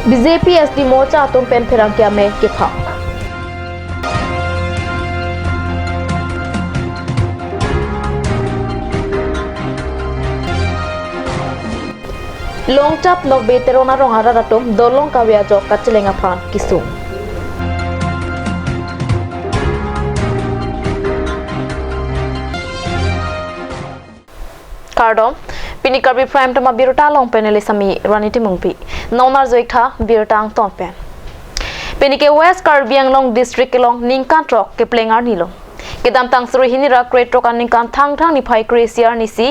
BJP SD मोर्चा तुम pen फिरंगिया में किफा long tap nok be terona rong hara ratum dolong kawya jok kacelenga phan kisung Kardom pini Karbi prime tama birta long penele sami raniti mungpi nonar joikha birtang tompen pini ke west Karbi Anglong district long ningkan trok ke plengar nilo kedam tang suru hinira kreto kan ningkan thang ni phai kresiar nisi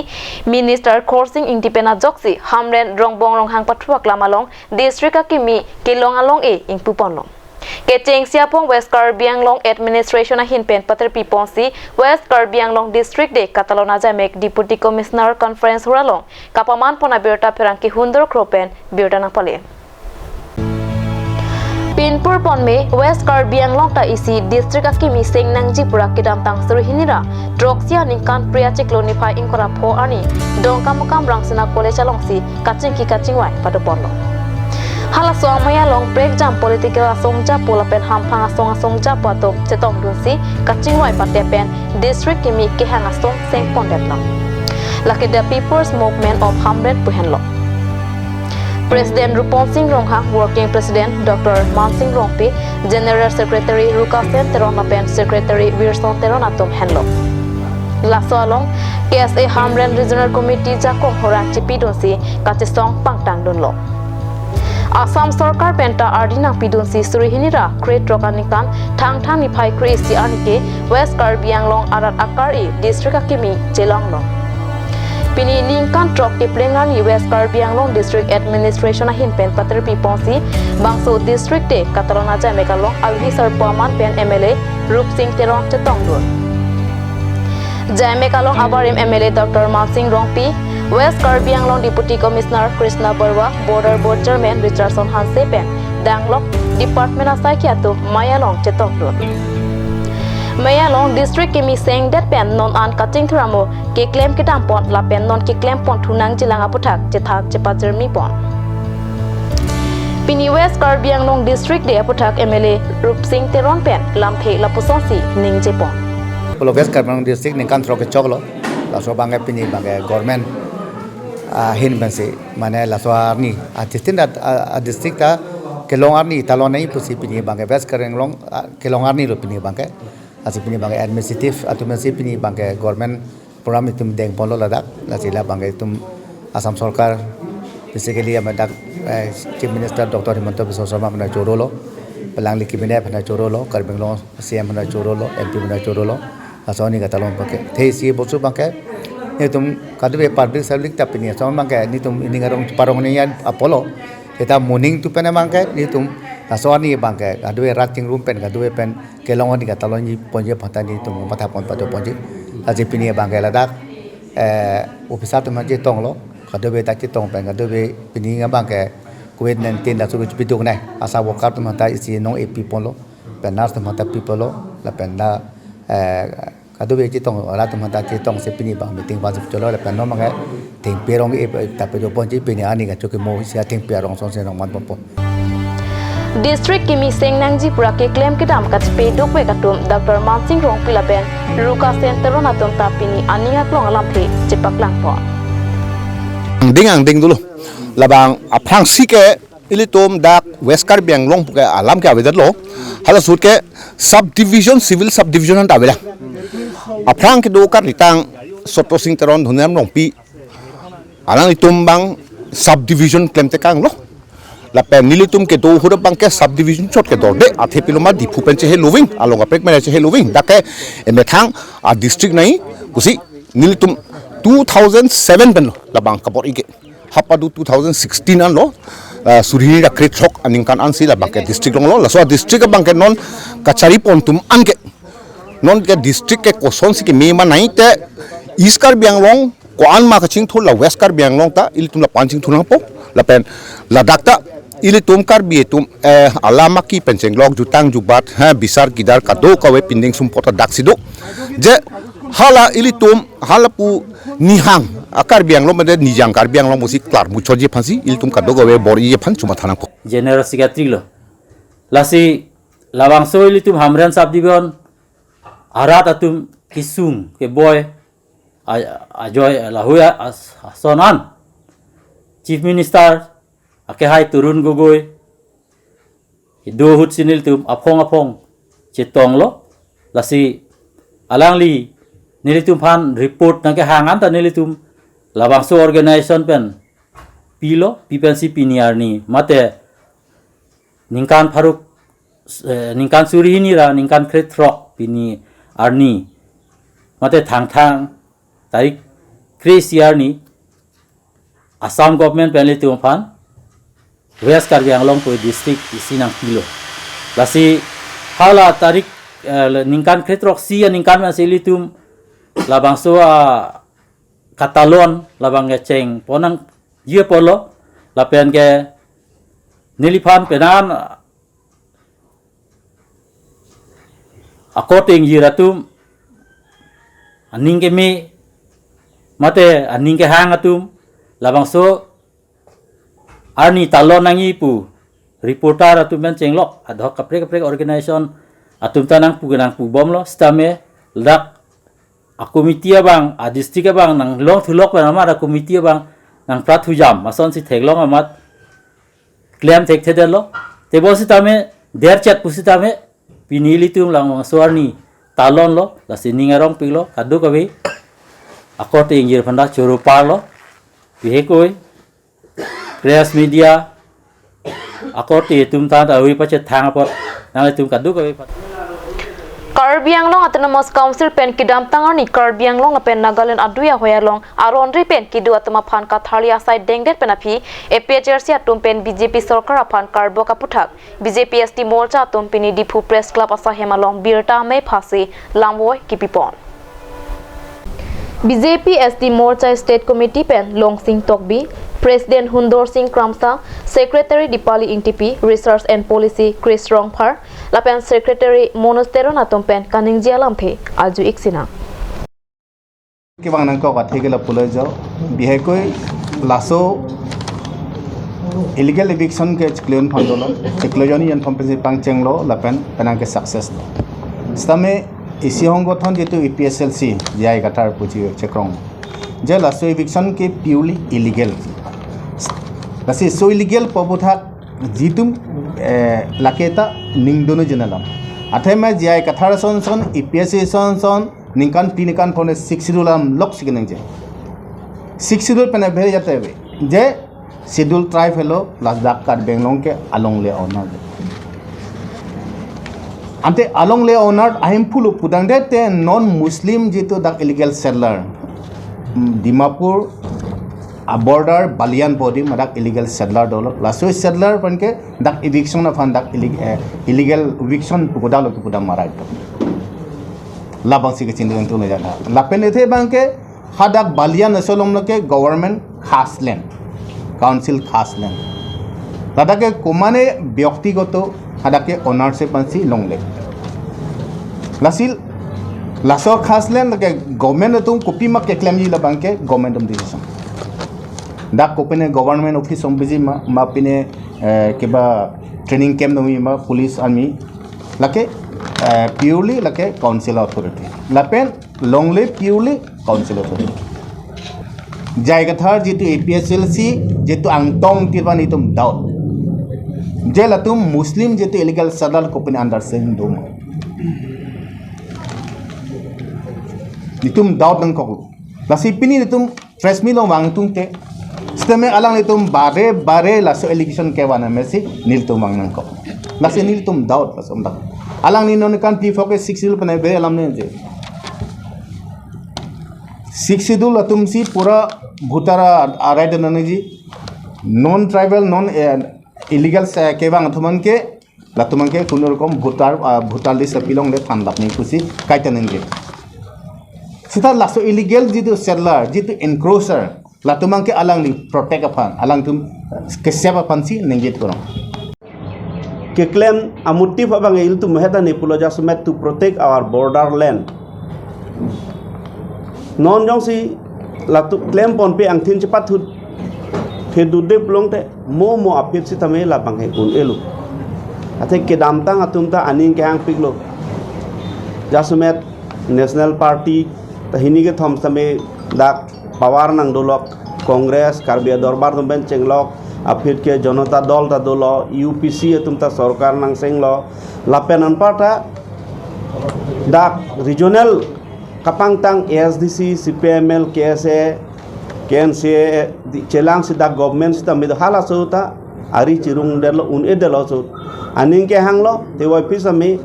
minister coursing independent joksi hamren rongbong rong hang pathuak lamalong district akimi kelong along e ingpuponlong Kecheng siapong West Karbi Anglong administration a hinpen patr piponsi West Karbi Anglong district de Catalona Jamek deputy commissioner conference huralong kapaman pona birta perangki hundur kropen birta na pale Pinpur ponme West Karbi Anglong ta isi district akimi seng nangji pura kidam tang suru hinira droksia ningkan priya ciklonify inkora pho ani dongkam rangsina college alongsi kaching wai padoponlo Hala soang maya long break jam political asongja polapen hampang asongja patok cetong dunsi kaching wai patepen district kimi ke hang asong seng pondeplam like the people's movement of hamret puhenlo President Rupon Singh Ronghang working president Dr. Man Singh Rongpi general secretary Rukasen Teronapen secretary Wirson Teronatom henlo Laso along KSA Hamren regional committee jakong horang chipi dunsi kachisong pangtang dunlo Assam Sarkar penta ardina pidunsi surihinira create rokanikan thang ni phai kresi anike West Karbi Anglong arat akar e district akimi jelonglong Pini ningkan trok ke plengar ni West Karbi Anglong district administration ahin pen patr piponsi bangso district de Catalona Jamekalong alhi sarpaman pen MLA Rup Singh Terong chetongdur Jamekalong abar MLA Dr. Man Singh Rongpi West Karbi Anglong Deputy Commissioner Krishna Barwa, Border Board Chairman Richardson Hansepen, Danglok, Department of Psychiatry, Mayalong Chetokdur. Mayalong District kimi seng dat pen non an cutting thramo ke claim kitam pon la pen non ke claim pon thunang jilanga puthak chethak chepa jermi pon. Pini West Karbi Anglong District de puthak MLA Rup Singh Teron pen lamphe lapusonsi ningje pon. West Karbi Anglong District ning kan trok choklo la so bangai pini bangai government hin banse mane la soarni a district ta kelongarni talonai pusi pini bangai West Karbi Anglong kelongarni ro pini bangai asi pini bangai administrative atumensi pini bangai government program itum deng polo ladak la sila bangai tum Assam Sarkar basically amadak chief minister Dr. Himanta Biswa Sarma mana jorolo pelangli cabinet mana jorolo Karbi Anglong CM mana jorolo MP mana jorolo asoni ka talon bangai thesi bosu bangai Nitum kadube public service tapi ni sama mangke nitum ini ngarong parong ni Apollo kita morning tu pen mangke nitum aswani bangke kadube rating room pen kadube pen kelongon ni katalon ni ponje phata ni tum patha pon pato ponje aje pini bangke ladak officer tu manje tonglo kadube ta chi tong pen kadube pini nga bangke COVID-19 da suku pitung nai asa worker tu mata isi nong AP ponlo pen nurse tu mata people lo la pen da kadube chitong ala tu mata chitong se pini bang meeting ba cholo la pen no mangai ting perong e ta pe jo ponji pini ani ga choki mo sia ting perong son se nong man popo District kimi seng nangji pura ke claim kidam kat pe dok we katum Dr. Man Singh Rong pilapen Ruka Center na tom tapini ani aklong alampe cepak lang po ding dulu labang aprang sike ilitum dak West Karbi Anglong puke alam ke awedat lo hala sut ke subdivision civil subdivision an tawela aprang ke dokar litang soto sing teron dhunam rongpi alang itum bang subdivision claim te kang lo la pen nilitum ke do hura bang ke subdivision chot ke dorde athe piloma dipu pen che loving along apek mena che loving dake emethang a district nai kusi nilitum 2007 ben la bang kapor ige hapadu 2016 an lo surhi da create shock aningkan ansi la bang ke district long lo la so district bang ke non kachari pontum an ke non ke district ke koson si ke mema nai te East Karbi Anglong ko an ma ka ching thul la West Karbi Anglong ta ilitum la panching thunang po la pen la dakta ilitum Karbi tum alama ki penseng log jutang jubat ha bisar kidar kado kawe pinding sumpota daksido je hala ilitum halapu nihang Karbi Anglong made Nijang Karbi Anglong musik klar muchoji pansi iltum kadogo we bori ye pan cuma tanang. General Secretary lo lasi lawang so ilitum hamran subdivision arat atum kisung ke boy ajoy lahuya sonan Chief Minister ake hai turun gogoi do hut sinil tum apong cetong lo lasi alangli nilitum pan report nang ke hangan ta nilitum lawang so organization pen pilo pipensi piniar ni mate ningkan faruk ningkan suri ini ra ningkan kretrok pini arni mate thang tarik kresiar ni Assam government penli tu fan West Karbi Anglong po district isinang pilo lasi hala tarik ningkan kretrok sia ningkan masilitum labang so katalon labang ngeceng ponang ye polo lapen ke nilipan penan according yiratum aning ke me mate aning ke hangatum labang so arni talon nangi pu reporter atum men cenglok adhok kapre organization atum tanang pu bom lo stame dak akomiti bang a district bang nang long thulok pa amara komiti bang nang prathu jam mason si theglong amat claim thek thedel lo te bosi tame der chat pusi tame pinili tum lang suarni talon lo la siningarong pilo kadu kawi akote ingir phanda choro par lo bihe koi press media akote tum ta awi pache thang pot nang tum kadu kawi Karbi Anglong Autonomous Council pen kidam tangani Karbi Anglong pen Nagaland aduya hoyalong aronri pen kidu atama phan kathalia side dengdet penapi APHRC atum pen BJP sarkar aphan karbo kaputhak BJP ST morcha atum pini Dipu Press Club asa hemalong birta me phase lamwoi kipipon BJP ST morcha state committee pen long sing tokbi President Hundor Singh Kramsa, Secretary Dipali Intipi, Research and Policy Chris Rongphar, Lapen Secretary Monostero Natompen Kaningji Alampe, Aju Iksina. Kibang nangko kathike la pulejo bihekoi laso illegal eviction ke chikleon phondolo chiklejoni yan phompe pangchenglo lapen penang ke success lo stame isi honggothon jetu EPSLC jai gatar puji chekrong je laso eviction ke purely illegal lasi so illegal pobuthak jitum laketa ningdono jenalam athema jai kathar son EPSC son ningkan pinikan phone 6 schedulam lok sigeneng je 6 schedule pena bhere jate je schedule tribe hello lasdak kar benglong ke along le owner ante along le owner ahim phulu pudang de te non muslim jitu dak illegal settler Dimapur a border Balian body madak illegal settler dolo laso settler panke dak eviction na fan dak illegal eviction pukuda lo pukuda marai to labang si ke cindeng tu na jana lapen ethe bangke hadak Balian asolom ke government khas land council khas land ladake komane byaktigoto hadake ownership pansi longle lasil laso khas land ke government tum kopi mak ke claim ji labangke government um decision dak kopene government office ombizi ma pine keba training camp nomi ma police army lake purely lake council authority lapen longle purely council authority jaiga thar jitu APSLC jitu angtong tirban itum doubt jelatum muslim jitu illegal sadal kopene under sen dum itum doubt nang ko lasipini itum fresh milo wangtung te Sisteme alang itum bare laso allegation ke wana mesi nil tumang nang ko. Lasi nil tum doubt lasom dak. Alang ni non kan focus 6 schedule panai be alam ne je. 6 schedule atum si pura bhutara arai de nane ji non tribal non illegal ke bang thuman ke latuman ke kuno rokom bhutar list pilong le than lap ni kusi kaitanen ge. Sita laso illegal jitu settler jitu encroacher latumang ke alang ni protect apan alang tum ke seba pansi nenget korong ke claim a motive abang il to mehda ne puloja sumet to protect our borderland non jong si latu claim pon pe ang thin cepat hut phe du de plong te mo apit si tame la bang he un elu athe ke dam tang atum ta aning ke hang piklo jasumet national party ta hini ke thom tame dak power nang dolok congress karbi dorbar dum ben chenglok apit ke janata dol ta dolo upc atum ta sarkar nang senglo lapen an parta dak regional kapang tang asdc cpml ksa KNCA chelang sida government sida mid hala sota ari chirung delo un edelo so aning ke hanglo te wai pisa me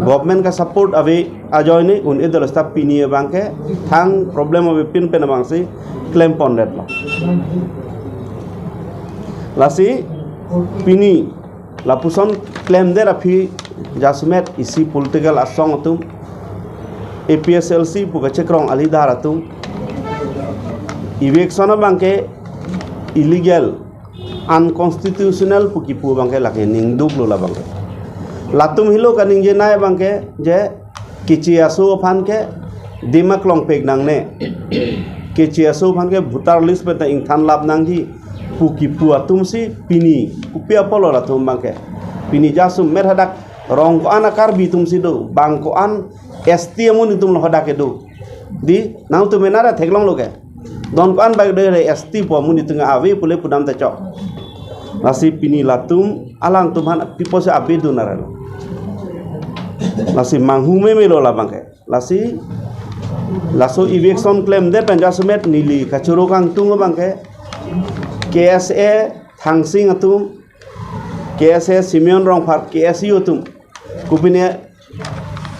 government ka support ave ajoini un edelo sta pini bangke thang problem ave pin pen bangsi claim pon detlo lasi pini lapuson claim der afi jasumet isi political asong atum APSLC puga chekrong alidar atum election bangke illegal unconstitutional puki pu bangke lake ning dublo la bangke latum hilo kaning je nai bangke je kichi asu phan ke dimak long pek nang ne kichi asu phan ke bhutar list pe ta ing than lab nang ji puki pu atum si pini upia polo la tum bangke pini jasum mer hadak rong ko ana karbi tum si do bang ko an ST amun tum lo hadak ke do di nang tu menara theklong lo ke don kan bag de ST po muni tengah awe pule pudam ta chok nasi pini latum alang tuman pipo se abedu naral nasi manghume melo la bangke nasi laso eviction claim de penjasumet nili kachuro kang tung bangke KSA thangsing atum KSA Simeon rong phar KSU atum kupine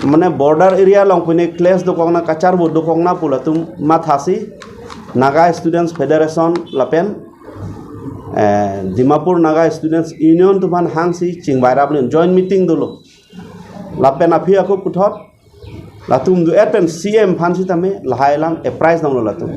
mane border area long pune class do kongna kachar bo do kongna pulatum mathasi Naga Students Federation lapen Dimapur Naga Students Union tuman hangsi chingbaira blen joint meeting dulu lapen api aku puthot latum du epen CM phansi tame lahailam a prize nang latum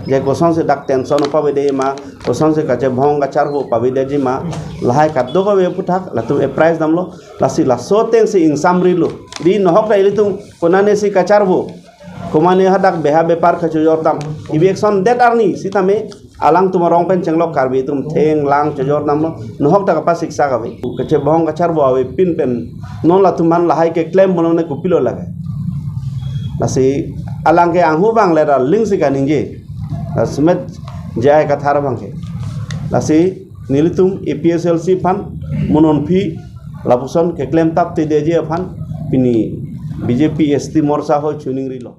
je koson se dak tension pa bede ma koson se kache bhong ka char ho pa bede ji ma lahai kaddo ko be puthak latum a prize namlo lasi la so ten se ingsamri lu di nohok ra ilitum konane si kachar ho komane hadak beha bepar khachu jortam election det arni sitame alang tumarong pen chenglok karbi tum theng lang chojor namlo nohok ta pa siksa ka be kache bhong ka char bo ave pin pen non la tuman lahai ke claim bonone kupilo lage lasi alang ke anghu bang lera ling sika ningje smet jai ka thar bangke lasi nilitum APSLC fan monon phi lapuson ke claim tap te deje fan pini BJP ST morsa ho chuning rilo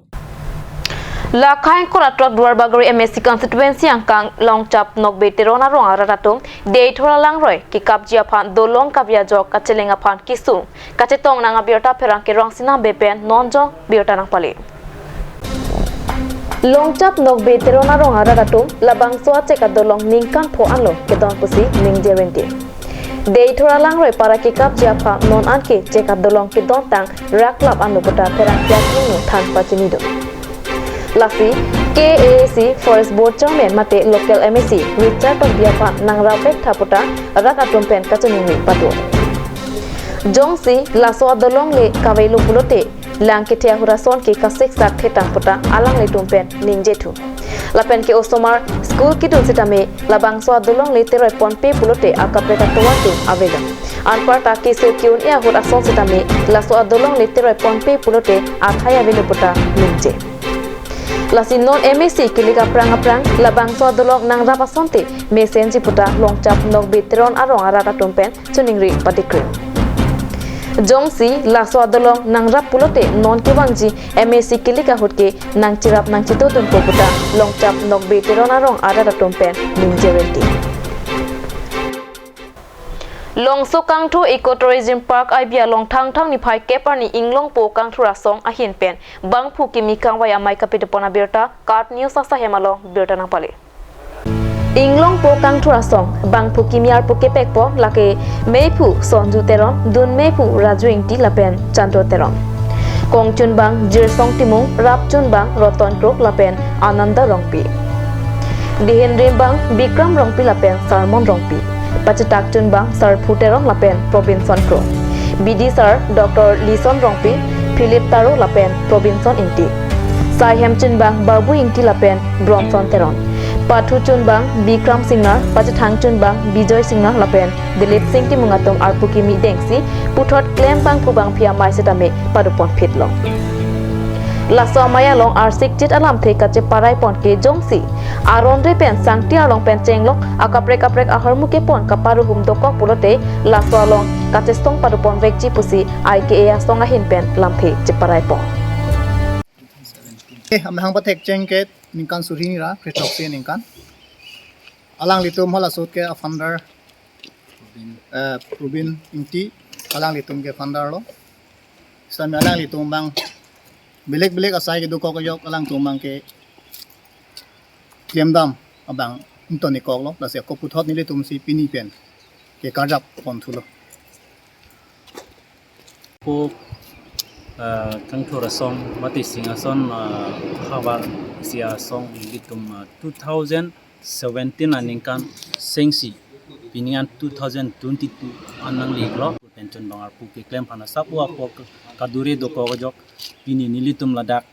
Lakhain koratrak duar bagari MSC constituency angkang longchap nokbe terona rong araratum dei thora langroi ki kapjia phan dolong kapya jok kachelenga phan kisung kachetong nanga biota pherang ke rong sina bepen nonjok biota nang pali longchap nokbe terona rong araratum labang soa cheka dolong ningkan pho anlo ke don pusi ningje renti dei thora langroi para ki kapjia pha non anke cheka dolong ke don tang raklap anlo kota pherang kya kinu than pachinido Lasi KAC Forest Board Chairman mate local MSC Richard Biapa nang rapek thaputa rak atumpen kachunimi patu Jongsi laso adolong le kavailu pulote langke thea hurason ki kasek sak thetang puta alang le tumpen ningjetu lapen ke osomar school ki dun sitame labang so adolong le teroi ponpe pulote akapeta tawatu avega anparta ki so kiun ya hur ason sitame laso adolong le teroi ponpe pulote athaya velu puta ningje Lasi non MSC kilika prang labang so dolong nang rapasonte mesenji puta longchap nok bitron arong arata tumpen chuningri patikre Jongsi laso dolong nang rap pulote non kibangji MSC kilika hutke nang chirap nang chitotun puta longchap nok bitron arong arata tumpen ninjerenti Longso Kangthu Ecotourism Park Ibia long thang ni phai keparni inglong po Kangthu rasong ahin pen bangphu kimi kangwai amai kapite pona berta card news asa hemalo berta nang pale inglong po Kangthu rasong bangphu kimi ar puke pekpo lake meipu sonju teron dun meipu rajuing ti lapen chandro teron kongchun bang jirsong timung rapchun bang roton krok lapen ananda rongpi dihen bang bikram rongpi lapen salmon rongpi Pacetak chun bang sar puterong lapen Robinson Pro BD sir Dr. Lison Rongpi Philip Taro lapen Robinson Inti Sai Hem Chun Bang Babu Ingti Lapen Bronson Teron Pathu Chun Bang Bikram Singnar Pachathang Chun Bang Bijoy Singnar Lapen Dilip Singh Ti Mungatom Arpuki Mi Dengsi Puthot Klem Bang Pubang Pia Mai Setame Padupon Pitlong Laso Maya Long Arsik Tit Alam Te Kache Parai Pon Ke Jongsi Arondre Pen Sangti Along Pen Chenglong Akaprek Aharmu Ke Pon Kaparu Hum Dokok Pulote Laso Long Kache Stong Padupon Vekji Pusi IKEA Song Ahin Pen Lampe Cheparai Pon Amhang patek jengket ningkan surini ra Advocacy ningkan alang litum hala sut ke founder Rubin Inti alang litum ke founder lo sami alang litum bang bilek asai ke duko ko yok alang tumang ke tiamdam abang intoni kok lo la se ko puthot ni litum si pini pen ke karjap pon thulo ko kang thora song mati singa son khabar sia song litum 2017 aningkan sengsi pinian 2022 anang liglo pension bangar pu ke claim phana sapu apok kadure do ko jok pini nilitum ladak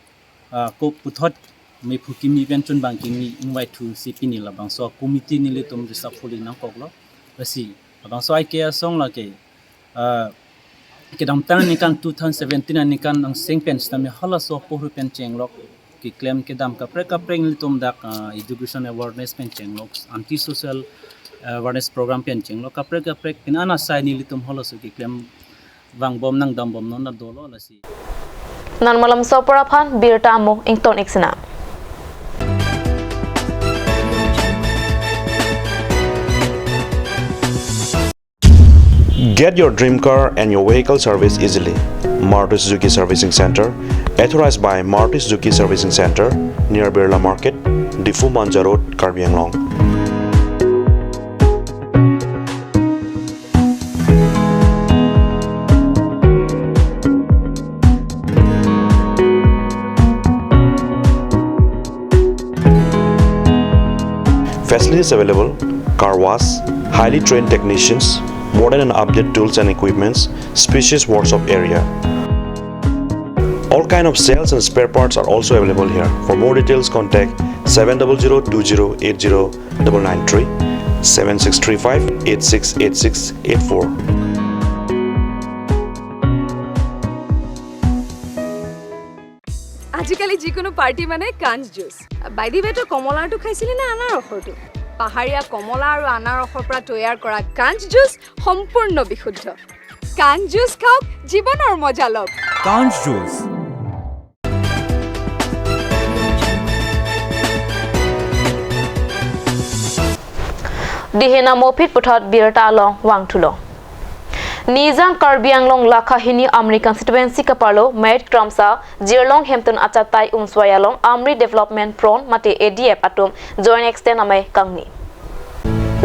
ko puthot me phukimi pension banking ni invite to si pini labang so committee nilitum risapuli nang koklo rasi abang so IKEA song la ke kedam tang ni kan 2017 ni kan ang sing pen stami hala so pohru pen chenglok ki claim kedam ka preng litum dak education awareness pen chenglok anti social awareness program pen chenglok ka prek pinana sai ni litum hala so ki claim wang bom nang dam bom non na dolo la si Nan malam sopora phan birta mo ington iksina Get your dream car and your vehicle serviced easily. Maruti Suzuki Servicing Center, authorized by Maruti Suzuki Servicing Center, near Birla Market, Difu Manja Road, Karbi Anglong. Facilities available: car wash, highly trained technicians, modern and updated tools and equipments, spacious workshop area. All kind of sales and spare parts are also available here. For more details, contact 700-2080-993, 7635-868684. আজিকালি যিকোনো party মানে কাঞ্জ juice by the ৱেটো কমলাটো খাইছিলি না আনাৰসটো পাহাৰীয়া কমলা আৰু আনাৰসৰ পৰা তৈয়াৰ কৰা কাঞ্জ জুচ সম্পূৰ্ণ বিশুদ্ধ কাঞ্জ জুচ খাওক জীৱনৰ মজা লওক কাঞ্জ juice Dihena mopit puthot birta long wangthulo Nizang Karbi Anglong Lakhahini Amri constituency kapalo Maid Kramsa Jirlong Hampton Achatai Umswayalong Amri Development Pron Mate ADF atum joint extend amai kangni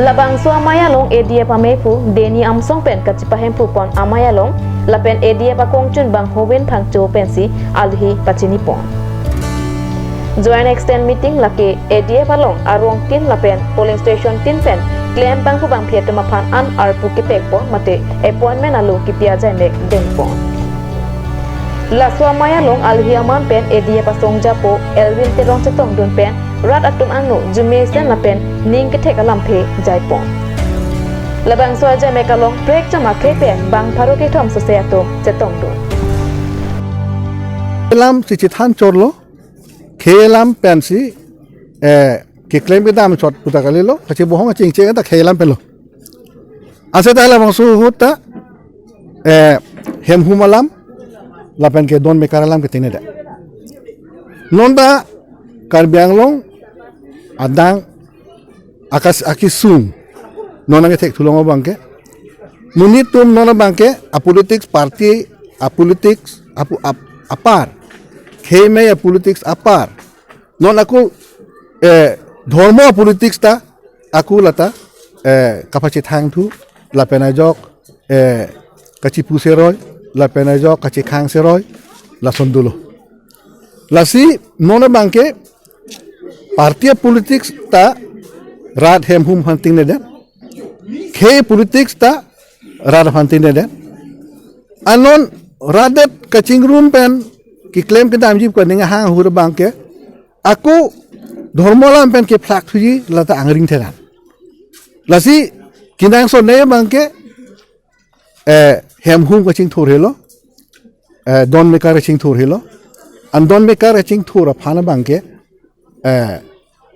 Labang so amayalong ADF amefu Deni Amsong pen kachipahempu pon amayalong Lapen ADF akongchun bang hoven phangcho pensi alhi pachini pon Joint extend meeting laki ADF along arong tin lapen polling station tin pen claim bang bang phiat ma phan an arpu ki pekpo mate appointment alu ki pia jai mek denpo Laswa maya long alhiaman pen ADF asong japo Elvin terong chetong dun pen rat atum angno jumesen lapen ning ke thek alam phe jai pon Labang so jai mek along break chama ke pen bang pharo ke thom so se atum chetong dun Elam si chithan chorlo Khelam pensi ke claim ke dam shot puta kalilo kachi bohong ching ching ta khelam pelo ase ta la bangsu huta hem humalam lapen ke don mekaralam ke tine da nonda Karbi Anglong adang akas akisung nona ke thek thulong bangke munitum nona bangke a politics party a politics apar kheme a politics apar non aku ধর্ম politics টা আকু লাতা কাপাচি থাং থু লাপেনাই জক কাচি পুসে রয় লাপেনাই জক কাচি খাং সে রয় লাসন্দুলো lassi ননে Banke পার্টিয়া politics টা রাত হেম হুম হান্তিং নে দেন খে politics টা রাত হান্তিং নে দেন আনন রাদেত কাচিং রুম পেন ki claim ke dam jip ko ninga hang hur bang ke aku dhormolam pen ke flak thuji lata angring theran lasi kinang so ne bang ke hem hum ko ching thor helo don mekar ching thor helo an don mekar ching thor phana bang ke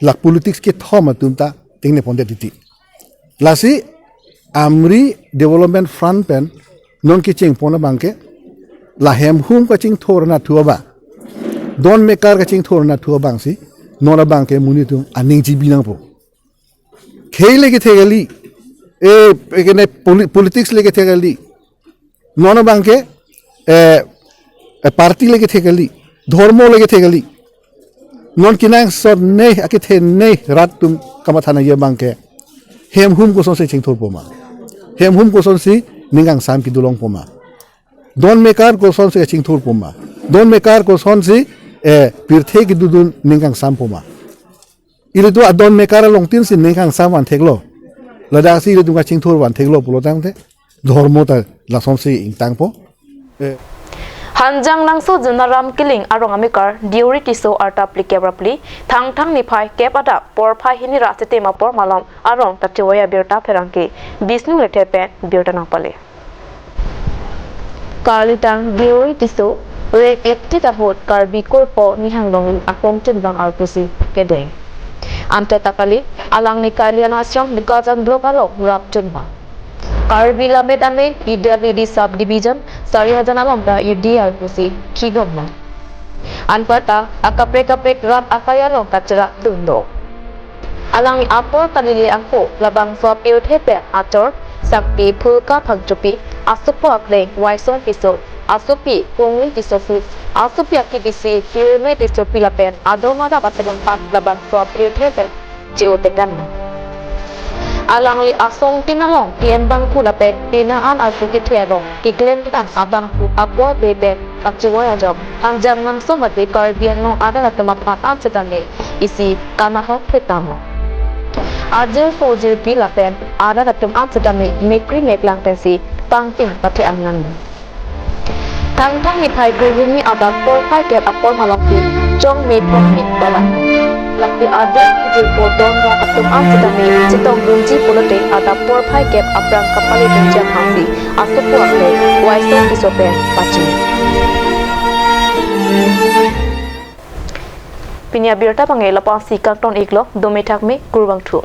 lak politics ke thoma tumta tingne ponde diti lasi amri development front pen non ki ching pona bang ke la hem hum ka ching thor na thua ba don mekar ka ching thor na thua bang si nona bang ke muni tum aning ji binang po khele ke thegali ekene politics leke thegali nona bang ke party leke thegali dharmo leke thegali non kinang sor nei ake the nei rat tum kamathana ye bang ke hem hum ko son se ching thor poma hem hum ko son si ningang sam ki dulong poma don mekar ko son se ching thor poma don mekar ko son si pirthe ki dudun ningang sam poma ile tu adon mekar long tin si ningang sam wan theklo lada si ile tu ka ching thor wan theklo pulo tang te dharmo ta la son si ing tang po Hanjang langso junaram kiling arong amikar diuri tiso arta applicable thang ni phai kep ada por phai hini ra se tema por malom arong tatiwaya birta pherangki bisnu lethe pen birta na pale Kalitang diuri tiso re ekti ta hot Karbi korpo ni hanglong akom timbang Advocacy kedeng ante takali alang ni kalian asyam dikajan blokalo rap tunba Karbi lamet ane PWD subdivision 4000 alomda UD Advocacy kigomna anpata akaprek rap akayano kachra tundo alang apo kanili angko labang swap tepe ator sakpi pulka phangchupi asupo akle waison episode asupi kongli tisofi asupi akibisi firme tisopi lapen adomada pateng pak labang swap tepe jiotekan alang li asong tinalong tien bang ku lape tinaan alfuki tiano kiklen tan abang ku abo bebe akciwaya job ang jangan somat di Karbian no ada na temapatan sedane isi kamahok petamo Ajar fojir pilapen ada na tempat sedane mekri meklang tensi pangting pati angan tang ni thai gumi ada por pai ke apor malokti jong mit balan lakti ada di bodong ra atum an sedane citong bunji pulote ada por pai ke aprang kapali benjam hasi asupu akle waisen isopen pachi Pinya birta pangai lapang si kakton iklo domethak me kurbang thu